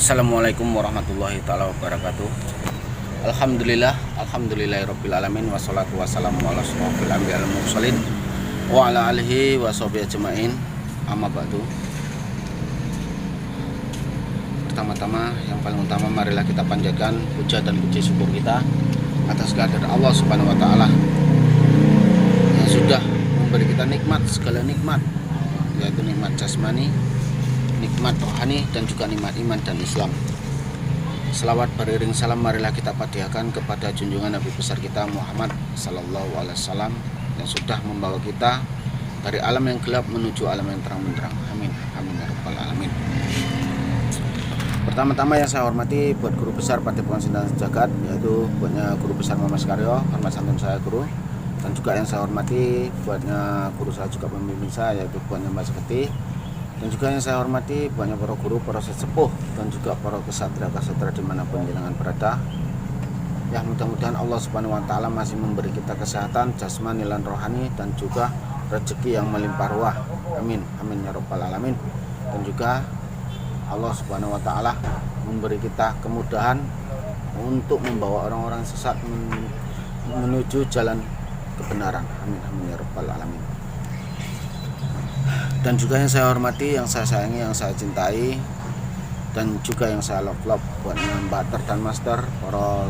Assalamualaikum warahmatullahi taala wabarakatuh. Alhamdulillahirabbil alamin wassalatu wassalamu ala asyrofil anbiya'i wal mursalin wa ala alihi wa sahbihi ajmain. Amma ba'du. Pertama-tama, yang paling utama, marilah kita panjatkan puja dan puji syukur kita atas kehadirat Allah Subhanahu wa taala yang sudah memberi kita nikmat, segala nikmat, yaitu nikmat jasmani, nikmat rohani, dan juga nikmat iman dan Islam. Selawat beriring salam marilah kita hadiahkan kepada junjungan Nabi besar kita Muhammad sallallahu alaihi wasallam yang sudah membawa kita dari alam yang gelap menuju alam yang terang benderang. Amin, amin ya rabbal alamin. Pertama-tama yang saya hormati buat guru besar Padepokan Sindang Sejagat, yaitu buatnya guru besar Mas Karyo, hormat santun saya guru. Dan juga yang saya hormati buatnya guru saya juga pembimbing saya, yaitu buatnya Mbak Seketi. Dan juga yang saya hormati banyak para guru, para sesepuh, dan juga para kesatria dimanapun jenengan berada. Ya, mudah-mudahan Allah Subhanahu wa taala masih memberi kita kesehatan jasmani dan rohani, dan juga rezeki yang melimpah ruah. Amin, amin ya rabbal alamin. Dan juga Allah Subhanahu wa taala memberi kita kemudahan untuk membawa orang-orang sesat menuju jalan kebenaran. Amin, amin ya rabbal alamin. Dan juga yang saya hormati, yang saya sayangi, yang saya cintai, dan juga yang saya love buat Mbak dan Master, para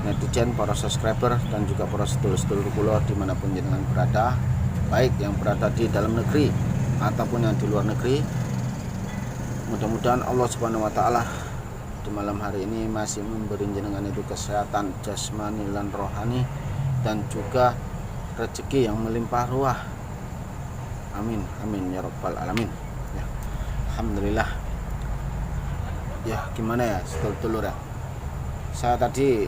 netizen, para subscriber, dan juga para sedulur-sedulur kula dimanapun jenengan berada, baik yang berada di dalam negeri ataupun yang di luar negeri. Mudah-mudahan Allah Subhanahu wa taala di malam hari ini masih memberi jenengan itu kesehatan jasmani dan rohani, dan juga rezeki yang melimpah ruah. Amin, amin ya rabbal alamin. Ya, alhamdulillah. Ya, gimana ya sedulur ya, saya tadi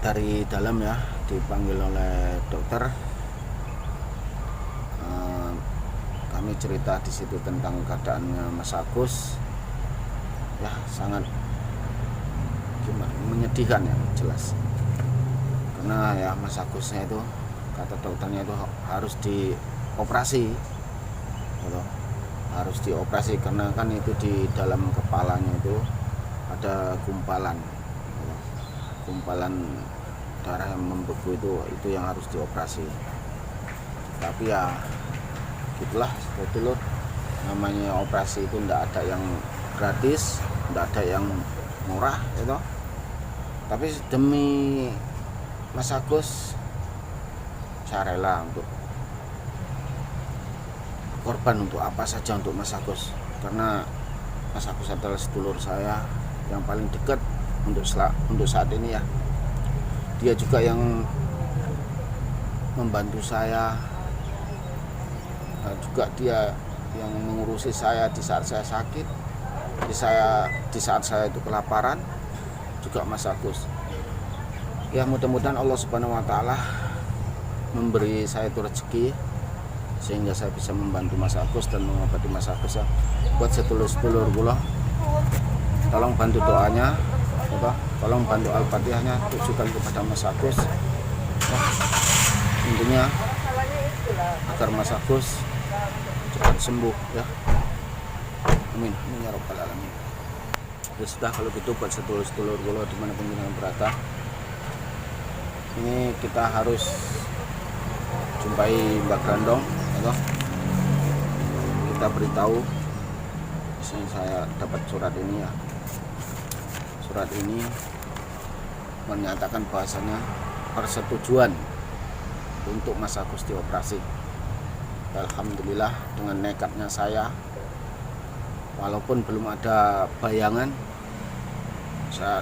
dari dalam ya dipanggil oleh dokter. Kami cerita di situ tentang keadaannya Mas Agus. Ya, sangat gimana, menyedihkan ya, jelas. Karena ya Mas Agusnya itu, kata dokternya itu harus dioperasi, gitu. Harus dioperasi karena kan itu di dalam kepalanya itu ada gumpalan, gitu. Gumpalan darah yang membeku itu yang harus dioperasi. Tapi ya gitulah betul, namanya operasi itu tidak ada yang gratis, tidak ada yang murah, gitu. Tapi demi Mas Agus saya rela untuk korban untuk apa saja untuk Mas Agus, karena Mas Agus adalah sedulur saya yang paling dekat untuk saat ini ya. Dia juga yang membantu saya, juga dia yang mengurusi saya di saat saya sakit, di saat saya itu kelaparan, juga Mas Agus. Ya, mudah-mudahan Allah Subhanahu wa taala memberi saya itu rezeki sehingga saya bisa membantu Mas Agus dan mengobati Mas Agus ya. Buat sedulur-sedulur kula, tolong bantu doanya, tolong bantu Al-Fatihahnya tujukan kepada Mas Agus ya. Intinya agar Mas Agus cepat sembuh ya. Amin, amin ya rabbal alamin. Ya sudah, kalau gitu buat sedulur-sedulur kula dimanapun jenengan berada, ini kita harus jumpai Mbak Grandong ya. Kita beritahu, di sini saya dapat surat ini ya. Surat ini menyatakan bahasanya persetujuan untuk Mas Agus dioperasi. Alhamdulillah, dengan nekatnya saya, walaupun belum ada bayangan, saya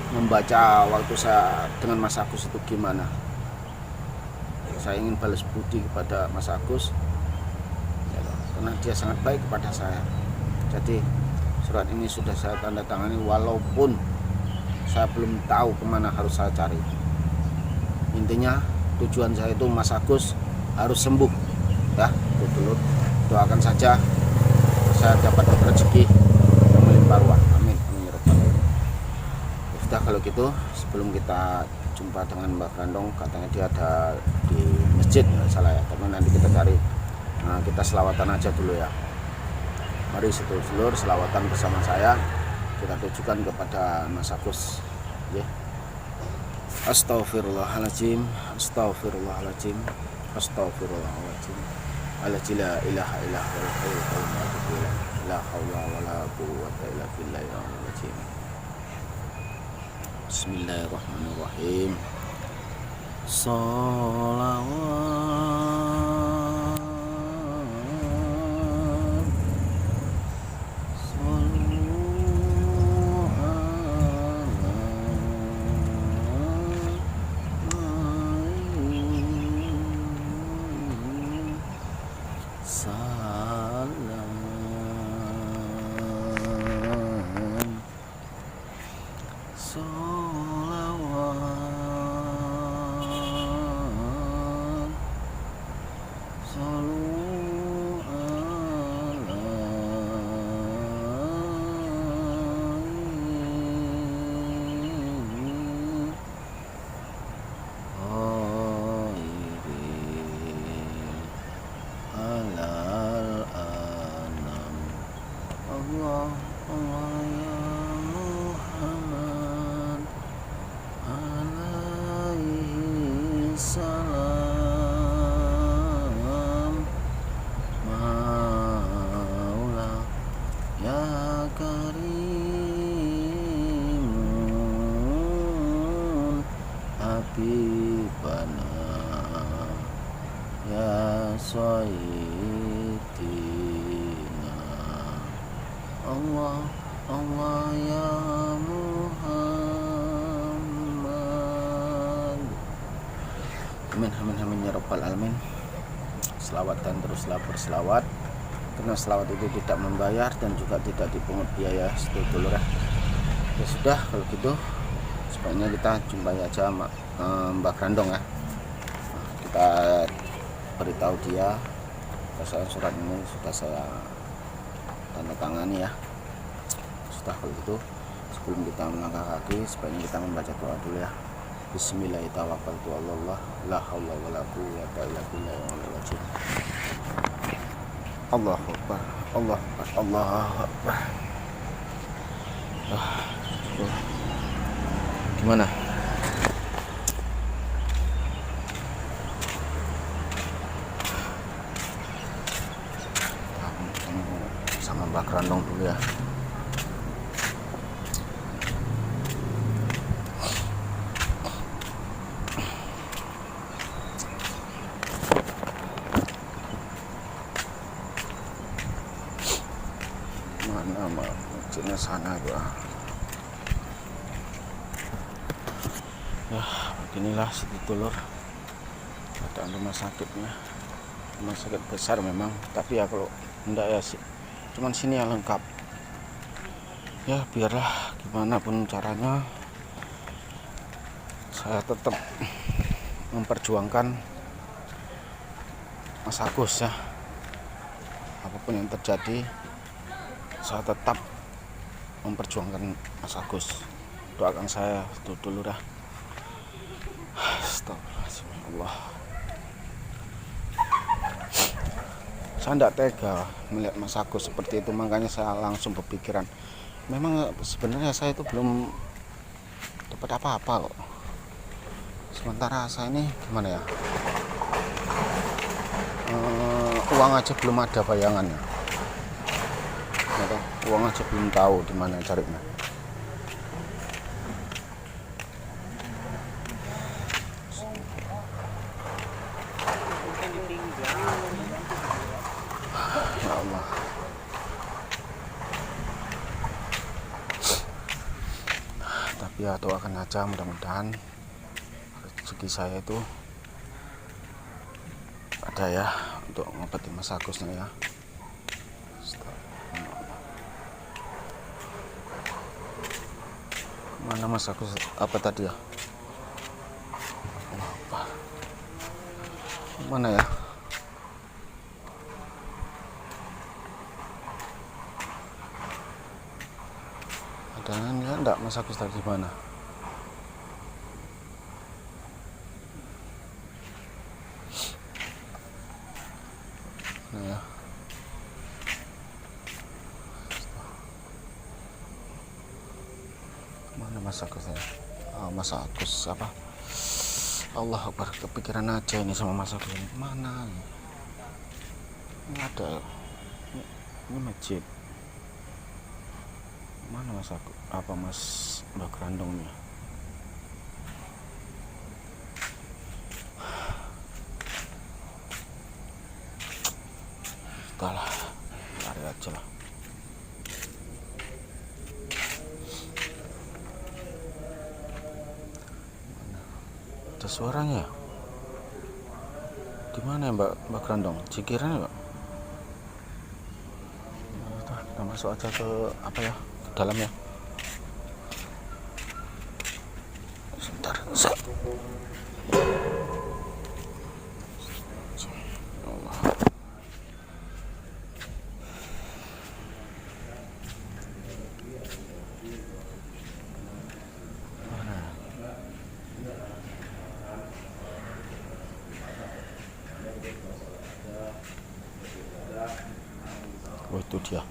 membaca waktu saya dengan Mas Agus itu gimana. Saya ingin balas budi kepada Mas Agus ya, karena dia sangat baik kepada saya. Jadi surat ini sudah saya tanda tangani, walaupun saya belum tahu kemana harus saya cari. Intinya tujuan saya itu Mas Agus harus sembuh ya, betul. Doakan saja saya dapat rezeki yang melimpah ruah. Amin, amin ya rabbal alamin. Sudah, kalau gitu sebelum kita jumpa dengan Mbak Grandong, katanya dia ada di masjid, nggak salah ya, tapi nanti kita cari. Nah, kita selawatan aja dulu ya. Mari sedulur selawatan bersama saya kita tujukan kepada Mas Agus. Ya. Astaghfirullahaladzim, astaghfirullahaladzim, astaghfirullahaladzim. La ilaha illa huwal hayyul qayyum, la haula wala quwwata illa billahil aliyyil azim. Bismillahirrahmanirrahim. Sholawat Habibana ya Sayyidina Allah Allah ya Muhammad. Amin amin amin ya rabbal alamin. Selawat dan teruslah berselawat, karena selawat itu tidak membayar dan juga tidak dipungut biaya sedulur. Ya sudah, kalau gitu sebaiknya kita jumpai aja Mbak Grandong ya. Kita beritahu dia bahwa surat ini sudah saya tanda tangani ya. Sudah, kalau gitu sebelum kita melangkah kaki sebaiknya kita membaca doa dulu ya. Bismillahirrahmanirrahim. La haula wala quwwata illa billahil aliyyil azim. Allahu akbar, Allahu akbar, Allahu akbar. Gimana? Sama Mbak Grandong dulu ya. Mana masjidnya sana gua. Ya, beginilah sedulur keadaan rumah sakitnya. Rumah sakit besar memang, tapi ya kalau enggak ya sih, cuman sini yang lengkap. Ya biarlah gimana pun caranya, saya tetap memperjuangkan Mas Agus ya. Apapun yang terjadi, saya tetap memperjuangkan Mas Agus. Doakan saya dulu dah. Astagfirullahaladzim. Saya tidak tega melihat Mas Agus seperti itu, makanya saya langsung berpikiran, memang sebenarnya saya itu belum dapat apa-apa kok. Sementara saya ini gimana ya, uang aja belum ada bayangannya. Uang aja belum tahu di mana carinya. Ya Allah. Tapi ya doakan aja, mudah-mudahan rezeki saya itu ada ya untuk ngobatin Mas Agusnya ya. Mana Mas Agus apa tadi ya? Apa? Mana ya? Ada ya enggak Mas Agus tadi mana? Nah ya. Mas Agus ya. Mas Agus apa? Allah Akbar, kepikiran aja ini sama Mas Agus ini. Mana? Ini ada. Ini masjid. Mana Mas Agus? Apa Mas Mbak Grandongnya? Entahlah, lari aja lah. Ada suaranya. Di mana ya Mbak Grandong? Cikiran ya, Pak? Kita masuk aja ke apa ya? Ke dalam ya. Sebentar. Allah. Oh, itu dia.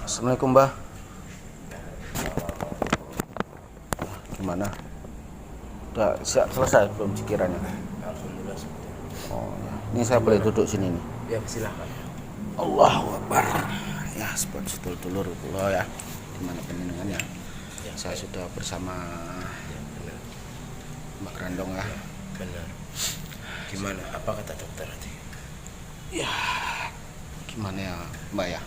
Assalamualaikum, Mbah. Gimana? Udah selesai belum cikirannya? Alhamdulillah. Oh, ya. Ini saya boleh duduk sini nih. Ya, silakan. Allahu Akbar. Ya, buat sedulur-dulur kula ya. Dimana penjenengannya? Ya, saya sudah bersama ya, benar. Mbak Grandong ya. Ya, benar. Gimana? Apa kata dokter tadi? Ya, gimana ya, Mbak ya?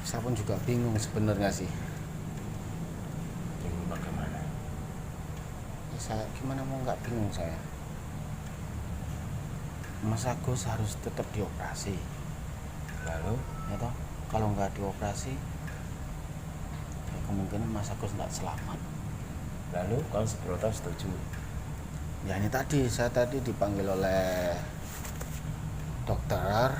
Saya pun juga bingung sebenarnya sih. Bingung bagaimana? Ya, saya gimana mau nggak bingung saya? Mas Agus harus tetap dioperasi. Lalu? Ya toh, kalau nggak dioperasi, ya kemungkinan Mas Agus nggak selamat. Lalu Kang Subroto setuju? Ya ini tadi, saya tadi dipanggil oleh dokter.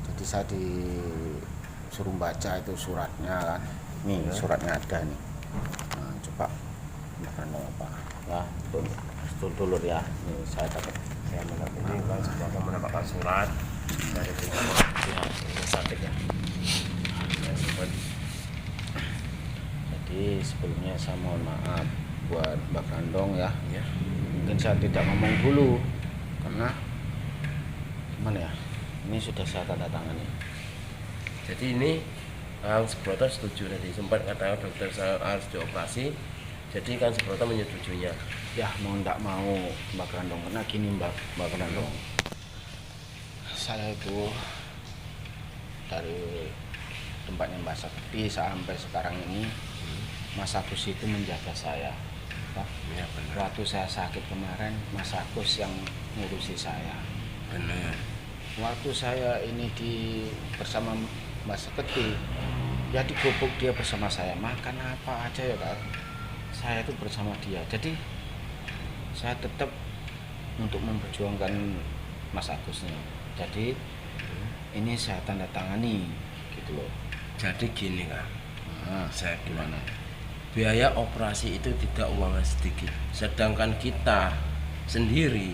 Jadi saya disuruh baca itu suratnya kan. Nih Ya. suratnya ada nih. Nah, coba makan apa? Ya, dulur ya. Nih saya dapat. Saya mendapat ini Kang Subroto mendapatkan surat dari pihak rumah sakit ya. Ya, sempat. Jadi sebelumnya saya mohon maaf buat Mbak Grandong ya. Ya. Mungkin saya tidak ngomong dulu karena gimana ya? Ini sudah saya tanda tangani. Jadi ini Kang Subroto setuju tadi. Sempat kata dokter saya harus dioperasi. Jadi Kang Subroto menyetujuinya. Ya mau nggak mau Mbak Grandong, karena gini Mbak Grandong, saya itu dari tempatnya Mbak Sakti sampai sekarang ini Mas Agus itu menjaga saya. Ya, benar. Waktu saya sakit kemarin Mas Agus yang ngurusi saya. Benar. Waktu saya ini bersama Mbak Sakti, ya digubuk dia bersama saya, makan apa aja ya kan, saya itu bersama dia. Jadi saya tetap untuk memperjuangkan Mas Agusnya. Jadi ini saya tanda tangani gitu loh. Jadi gini Kang, Nah, saya bilang, gimana? biaya operasi itu tidak uangnya sedikit. Sedangkan kita sendiri,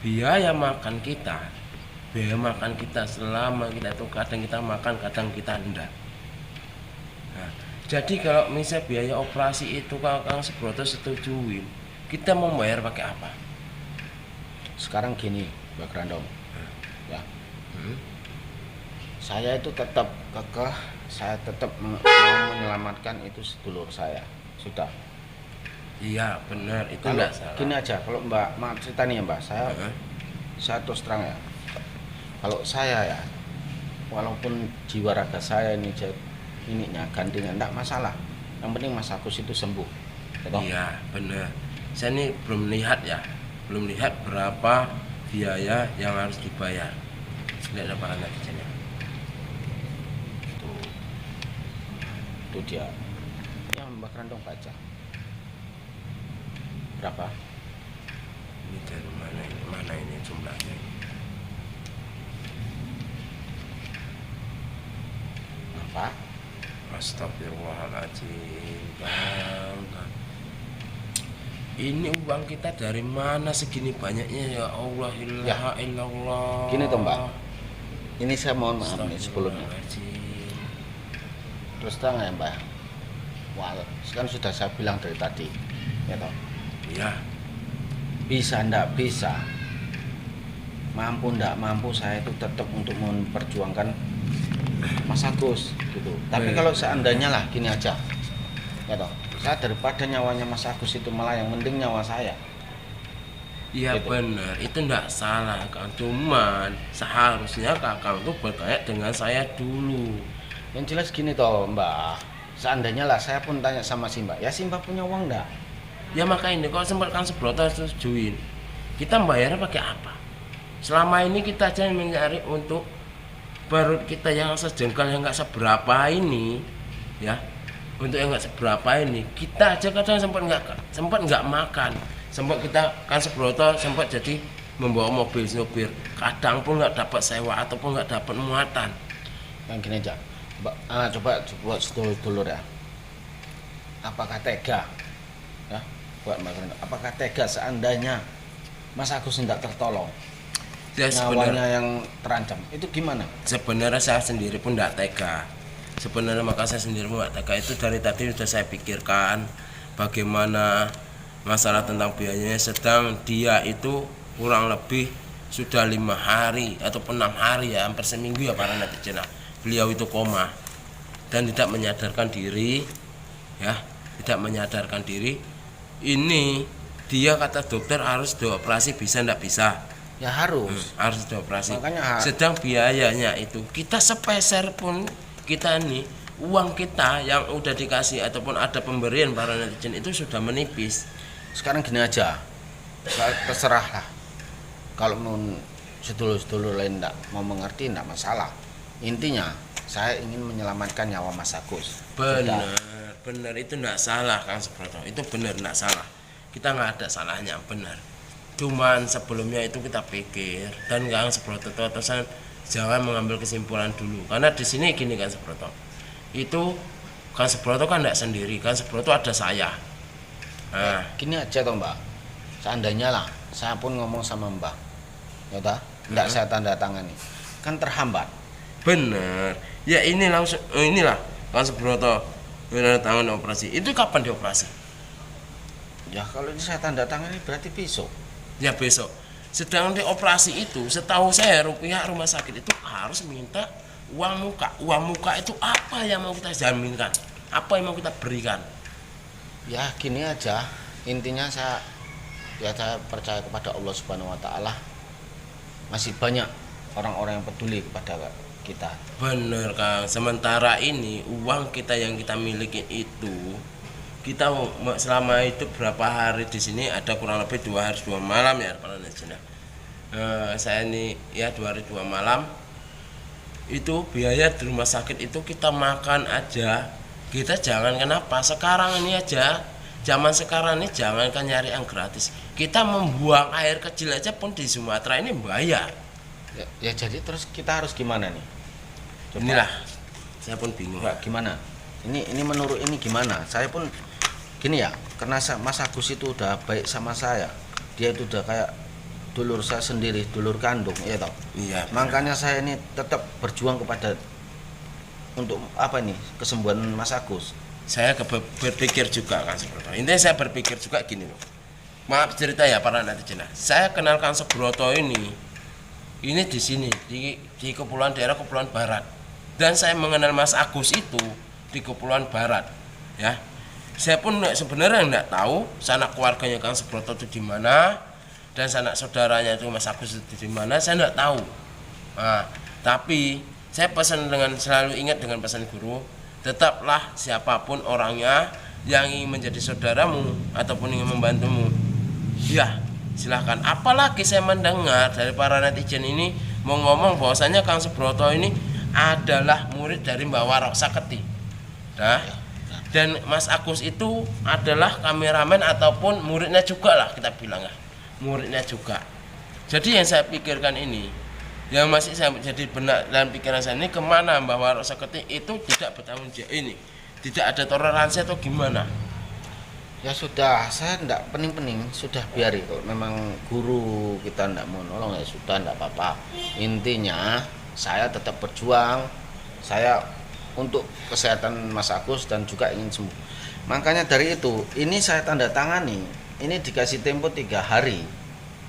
biaya makan kita selama kita itu kadang kita makan, kadang kita enggak. Nah, jadi kalau misalnya biaya operasi itu Kang Subroto setujuin, kita mau bayar pakai apa? Sekarang gini Mbak Grandong, ya saya itu tetap kekeh, saya tetap mau menyelamatkan itu sedulur saya. Sudah. Iya benar, itu Kalau enggak salah. gini aja, kalau Mbak maaf cerita nih ya Mbak, saya terus terang ya. Kalau saya ya, walaupun jiwa raga saya ini gantinya enggak masalah. Yang penting Mas Agus itu sembuh. Betul? Iya benar. Saya ini belum lihat berapa biaya yang harus dibayar. Lihat apa netizennya. Itu dia. Yang Mbak Grandong baca. Berapa? Ini dari mana ini? Mana ini jumlahnya ini? Apa? Astagfirullahaladzim, Bang. Ini uang kita dari mana segini banyaknya ya Allah, ilaha illallah. Gini toh Mbak, Ini saya mohon maaf nih sebelumnya. Terus terang ya Mbak. Wah, kan sudah saya bilang dari tadi, ya toh. Iya. Bisa ndak bisa, mampu ndak mampu, saya itu tetap untuk memperjuangkan Mas Agus gitu. Tapi kalau seandainya lah gini aja, ya toh, saya daripada nyawanya Mas Agus itu malah yang penting nyawa saya. Iya Gitu. benar, itu ndak salah Kang. Cuman seharusnya Kakang tuh bertanya dengan saya dulu. Yang jelas gini toh Mbak, seandainya lah saya pun tanya sama si Mbak, ya si Mbak punya uang ndak? Ya makanya kalau sempat Kang Subroto setujuin, kita bayarnya pakai apa? Selama ini kita aja mencari untuk perut kita yang sejengkal yang nggak seberapa ini, ya, untuk yang nggak seberapa ini, kita aja kadang sempat nggak makan, sempat kita Kang Subroto sempat jadi membawa mobil supir, kadang pun nggak dapat sewa ataupun nggak dapat muatan. Yang gini aja, Mbak, coba buat sedulur ya. Apakah tega? Ya, buat Mbak Brenda, apakah tega seandainya Mas Agus tidak tertolong, Ya nyawanya yang terancam, itu gimana? sebenarnya saya sendiri pun tidak tega. Sebenarnya maka saya sendiri pun tidak tega. Itu dari tadi sudah saya pikirkan bagaimana masalah tentang biayanya. Sedang dia itu kurang lebih sudah 5 hari ataupun 6 hari ya, hampir seminggu ya para netizen. Beliau itu koma dan tidak menyadarkan diri, ya, tidak menyadarkan diri. Ini dia kata dokter harus dioperasi, bisa ndak bisa? Ya harus. Harus dioperasi. Makanya Sedang biayanya itu kita sepeser pun kita nih, uang kita yang udah dikasih ataupun ada pemberian para netizen itu sudah menipis. sekarang gini aja, terserah lah. Kalau mau sedulur-sedulur lain ndak mau mengerti ndak masalah. Intinya saya ingin menyelamatkan nyawa Mas Agus. Benar itu ndak salah Kang Subroto. Itu benar ndak salah. Kita nggak ada salahnya, benar. Cuman sebelumnya itu kita pikir dan Kang Subroto terus jangan mengambil kesimpulan dulu. Karena di sini gini Kang Subroto. Itu Kang Subroto kan ndak sendiri, Kang Subroto ada saya. Nah, Gini aja toh Mbak, seandainya lah saya pun ngomong sama Mbak, ya toh, ndak saya tanda tangani, kan terhambat. bener. Ya ini langsung inilah Kang Subroto benar tangan operasi. Itu kapan dioperasi? Ya kalau ini saya tanda tangani berarti besok. Ya besok. Sedang dioperasi itu, setahu saya pihak rumah sakit itu harus minta uang muka. Uang muka itu apa yang mau kita jaminkan? Apa yang mau kita berikan? Ya gini aja, intinya saya percaya kepada Allah Subhanahu Wa Taala. Masih banyak orang-orang yang peduli kepada kita. Bener Kang. Sementara ini uang kita yang kita miliki itu, kita selama itu berapa hari di sini ada kurang lebih 2 hari 2 malam ya para netizen. Saya ini ya 2 hari 2 malam itu biaya di rumah sakit itu kita makan aja. Kita jangan kenapa sekarang ini aja, zaman sekarang ini jangankan nyari yang gratis, kita membuang air kecil aja pun di Sumatera ini bayar. Ya jadi terus kita harus gimana nih? Coba. Inilah saya pun bingung. Mbak, gimana? Ini menurut ini gimana? Saya pun gini ya, karena Mas Agus itu udah baik sama saya. Dia itu udah kayak dulur saya sendiri, dulur kandung, ya toh. Iya. Makanya saya ini tetap berjuang kepada untuk apa nih? Kesembuhan Mas Agus. Saya berpikir juga kan Subroto. Intinya saya berpikir juga gini loh. Maaf cerita ya para netizen. Saya kenal Kang Subroto ini di sini di daerah Kepulauan Barat. Dan saya mengenal Mas Agus itu di Kepulauan Barat, ya. Saya pun sebenarnya nggak tahu sanak keluarganya Kang Subroto itu di mana dan sanak saudaranya itu Mas Agus itu di mana, saya nggak tahu. Nah, tapi saya pesan selalu ingat dengan pesan guru, tetaplah siapapun orangnya yang ingin menjadi saudaramu ataupun ingin membantumu, ya silahkan. Apalagi saya mendengar dari para netizen ini mau ngomong bahwasanya Kang Subroto ini adalah murid dari Mbak Warok Saketi. Nah, dan Mas Agus itu adalah kameramen ataupun muridnya juga lah kita bilang ya, muridnya juga. Jadi yang saya pikirkan ini, yang masih saya jadi benak dalam pikiran saya ini, kemana Mbak Warok Saketi itu tidak bertanggung jawab ini, tidak ada toleransi atau gimana? Ya sudah, saya enggak pening-pening, sudah biari. Kalau memang guru kita enggak mau nolong ya sudah, enggak apa-apa. Intinya saya tetap berjuang, saya untuk kesehatan Mas Agus dan juga ingin sembuh. Makanya dari itu, ini saya tanda tangani, ini dikasih tempo 3 hari.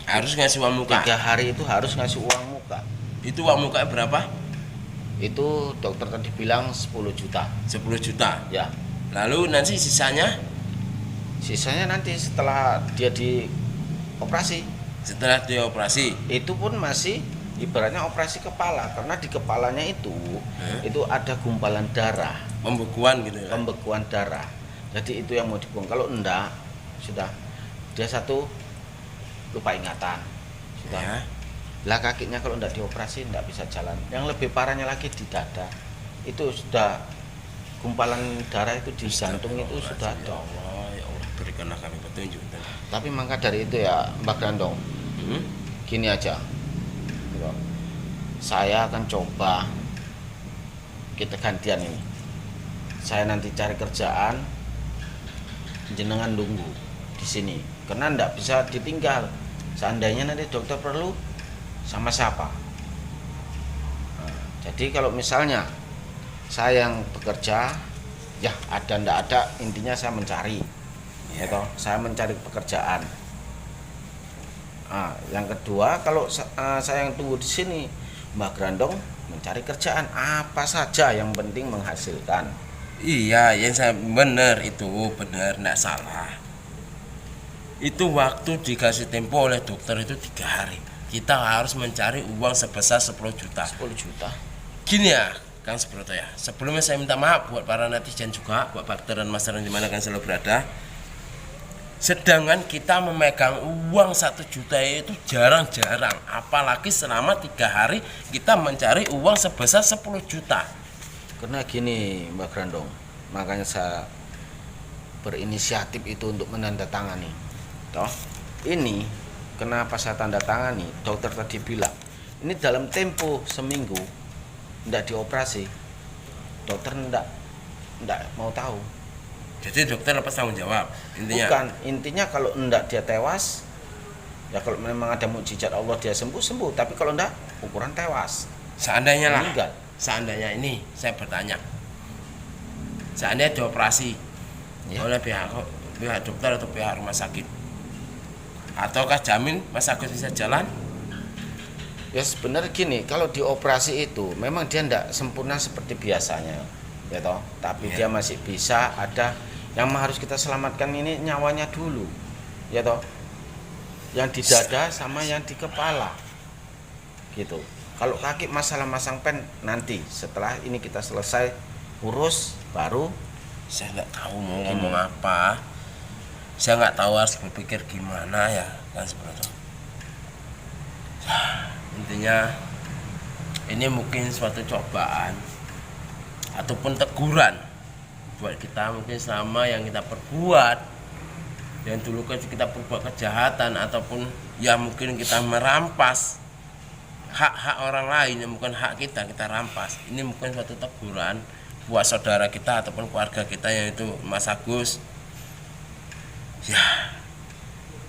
Harus ngasih uang muka. 3 hari itu harus ngasih uang muka. Itu uang muka berapa? Itu dokter tadi bilang 10 juta. 10 juta. Ya. Lalu nanti sisanya nanti setelah dia dioperasi. setelah dioperasi. Itu pun masih ibaratnya operasi kepala, karena di kepalanya itu ada gumpalan darah, Pembekuan gitu ya. pembekuan darah. Jadi itu yang mau dibuang. Kalau enggak, sudah dia satu lupa ingatan. Sudah. Ya. Lah kakinya kalau enggak dioperasi enggak bisa jalan. Yang lebih parahnya lagi di dada. Itu sudah gumpalan darah itu di jantung itu sudah Ya ada. Allah, ya Allah, berikanlah kami petunjuk. Tapi maka dari itu ya Mbak Grandong, gini aja. Gitu. Saya akan coba kita gantian ini. Saya nanti cari kerjaan, jenengan nunggu di sini. Karena enggak bisa ditinggal. Seandainya nanti dokter perlu sama siapa. Nah, jadi kalau misalnya saya yang bekerja, ya ada ndak ada, intinya saya mencari, ya toh, saya mencari pekerjaan. Nah, yang kedua kalau saya yang tunggu di sini, Mbak Grandong mencari kerjaan apa saja yang penting menghasilkan. Iya, yang saya benar itu benar, tidak salah. Itu waktu dikasih tempo oleh dokter itu 3 hari. Kita harus mencari uang sebesar 10 juta. 10 juta. Gini ya, Kang Subroto ya. Sebelumnya saya minta maaf buat para netizen juga, buat Bakter dan masyarakat di mana Kang selalu berada. Sedangkan kita memegang uang 1 juta itu jarang-jarang. Apalagi selama 3 hari kita mencari uang sebesar 10 juta. Karena gini Mbak Grandong, makanya saya berinisiatif itu untuk menandatangani. Toh, ini kenapa saya tanda tangani? Dokter tadi bilang, ini dalam tempo seminggu ndak dioperasi. Dokter ndak mau tahu. Jadi dokter lepas tanggung jawab intinya. Bukan, intinya kalau ndak dia tewas, ya kalau memang ada mukjizat Allah dia sembuh, tapi kalau ndak ukuran tewas. Seandainya lah, Meninggal. seandainya ini saya bertanya, seandainya dioperasi Ya. oleh pihak dokter atau pihak rumah sakit, ataukah jamin Mas Agus bisa jalan? Ya sebenarnya gini, kalau dioperasi itu memang dia ndak sempurna seperti biasanya, ya toh. Tapi Ya. dia masih bisa ada yang harus kita selamatkan ini nyawanya dulu, ya toh. Yang di dada sama yang di kepala, gitu. Kalau kaki masalah masang pen nanti setelah ini kita selesai urus baru. Saya nggak tahu mau ngomong apa. Saya nggak tahu harus berpikir gimana ya kan seperti itu. Intinya ini mungkin suatu cobaan ataupun teguran buat kita mungkin selama yang kita perbuat, yang dulu kan kita perbuat kejahatan ataupun ya mungkin kita merampas hak-hak orang lain yang bukan hak kita rampas. Ini mungkin suatu teguran buat saudara kita ataupun keluarga kita yang itu Mas Agus. Ya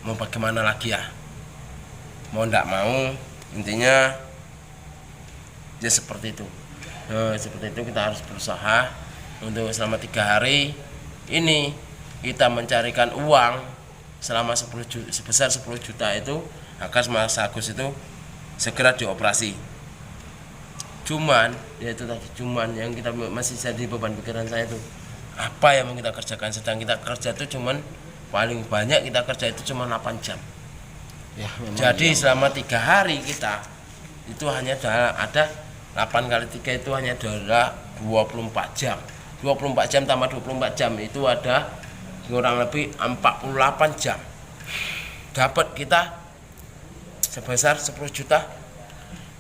mau bagaimana lagi ya, mau ndak mau, intinya ya seperti itu. Seperti itu kita harus berusaha untuk selama 3 hari ini kita mencarikan uang selama 10 juta, sebesar 10 juta itu agar Mas Agus itu segera dioperasi. Cuman ya itu tadi, cuman yang kita masih jadi beban pikiran saya itu apa yang mau kita kerjakan. Sedang kita kerja itu cuman paling banyak kita kerja itu cuma 8 jam. Ya, Jadi selama 3 hari kita itu hanya ada 8 kali 3 itu hanya adalah 24 jam. 24 jam tambah 24 jam itu ada kurang lebih 48 jam. Dapat kita sebesar 10 juta.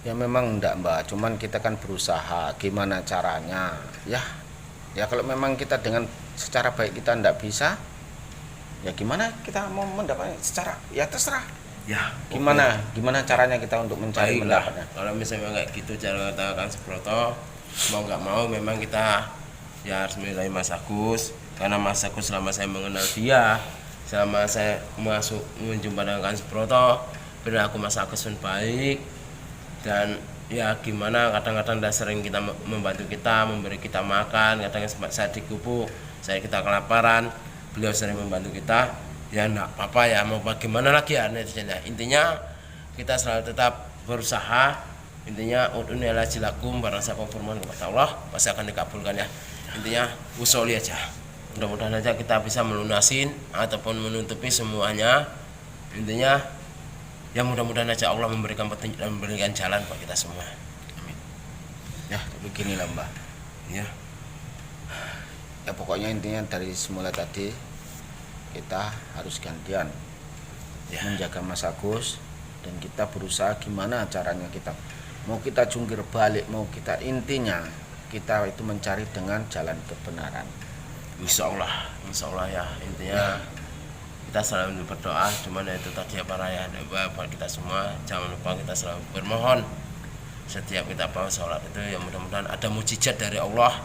Ya memang enggak Mbak, cuman kita kan berusaha gimana caranya. Ya kalau memang kita dengan secara baik kita enggak bisa, ya gimana kita mau mendapatnya secara, ya terserah. Ya, Gimana caranya kita untuk mencari baiklah. mendapatnya. Kalau misalnya kayak gitu cara kata Kang Subroto, mau nggak mau memang kita ya harus menilai Mas Agus, karena Mas Agus selama saya mengenal dia, selama saya masuk menjumpa dengan Kang Subroto, perilaku Mas Agus pun baik dan ya gimana, kadang-kadang dah sering kita membantu kita, memberi kita makan, kadang saya digubuk, saya kita kelaparan, beliau sering membantu kita, ya enggak apa-apa ya, mau bagaimana lagi ya netizen ya. Intinya kita selalu tetap berusaha, intinya udhuni ala jilakum, barang saya konfirman kepada Allah pasti akan dikabulkan ya. Intinya usoli aja, mudah-mudahan aja kita bisa melunasin ataupun menutupi semuanya. Intinya ya mudah-mudahan aja Allah memberikan petunjuk dan memberikan jalan buat kita semua. Amin. Ya beginilah Mbah Ya, ya, pokoknya intinya dari semula tadi kita harus gantian ya, menjaga Mas Agus, dan kita berusaha gimana caranya, kita mau kita jungkir balik, mau kita, intinya kita itu mencari dengan jalan kebenaran. insya Allah ya, intinya kita selalu berdoa, cuman itu tadi ya para ya, buat kita semua jangan lupa kita selalu bermohon setiap kita apa sholat itu ya, mudah-mudahan ada mujizat dari Allah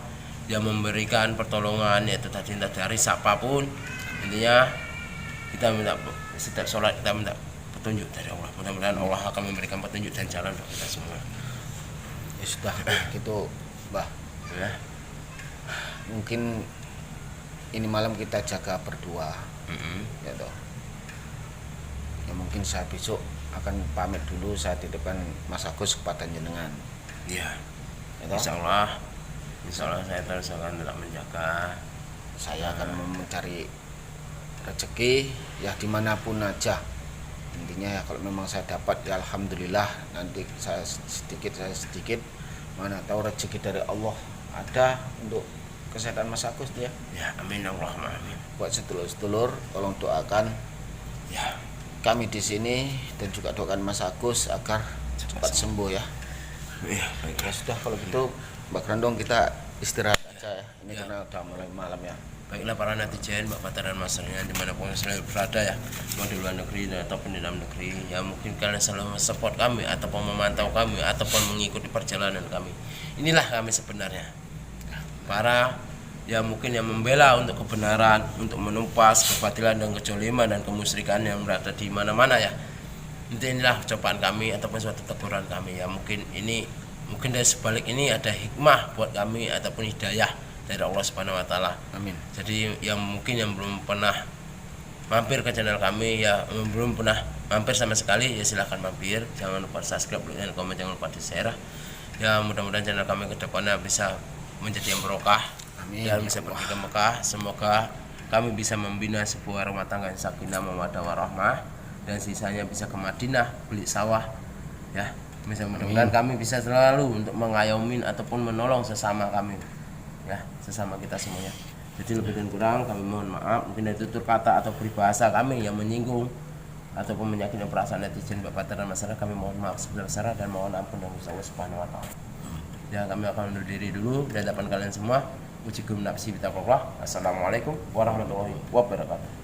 yang memberikan pertolongan, yaitu tadi dari siapapun. Intinya kita minta setiap sholat kita minta petunjuk dari Allah, mudah-mudahan Allah akan memberikan petunjuk dan jalan buat kita semua. Ya sudah gitu Mbah Ya, mungkin ini malam kita jaga berdua ya toh. Ya mungkin saya besok akan pamit dulu, saya titipkan Mas Agus kepada jenengan ya, ya toh. insya Allah saya terus akan tetap menjaga. Saya akan mencari rezeki ya dimanapun aja. Intinya ya kalau memang saya dapat ya alhamdulillah, nanti saya sedikit, mana tahu rezeki dari Allah ada untuk kesehatan Mas Agus ya. Ya, amin Allahumma amin. Buat sedulur-sedulur tolong doakan Ya, kami di sini dan juga doakan Mas Agus agar cepat sembuh ya. ya baik. Ya sudah kalau gitu Mbak Grandong kita istirahat aja ya. Ini Ya. karena udah mulai malam ya. Baiklah para netizen, Bapak dan Mas Rian dimanapun selalu berada ya, mau di luar negeri ataupun di dalam negeri ya, mungkin kalian selalu support kami ataupun memantau kami ataupun mengikuti perjalanan kami. Inilah kami sebenarnya, para ya mungkin yang membela untuk kebenaran, untuk menumpas kebatilan dan kejoliman dan kemusyrikan yang berada di mana-mana ya. Inilah cobaan kami ataupun suatu teguran kami ya, mungkin dari sebalik ini ada hikmah buat kami ataupun hidayah dari Allah Subhanahu wa taala. Amin. Jadi yang mungkin yang belum pernah mampir ke channel kami ya, belum pernah mampir sama sekali ya, silahkan mampir, jangan lupa subscribe, like, dan komen, jangan lupa di share ya. Mudah-mudahan channel kami ke depannya bisa menjadi yang barokah. Amin. Dan bisa pergi ke Mekah. Semoga kami bisa membina sebuah rumah tangga yang sakinah mawaddah warahmah, dan sisanya bisa ke Madinah beli sawah ya. Mudah-mudahan kami bisa selalu untuk mengayomin ataupun menolong sesama kami ya, sesama kita semuanya. Jadi lebih dan kurang kami mohon maaf, mungkin dari tutur kata atau peribahasa kami yang menyinggung ataupun menyakiti perasaan netizen, Bapak dan masyarakat, kami mohon maaf sebesar-besarnya dan mohon ampun dari Allah Subhanahu wa taala. Ya, kami akan undur diri dulu di hadapan kalian semua. Ujikum nafsi bitaqwa. Assalamualaikum warahmatullahi wabarakatuh.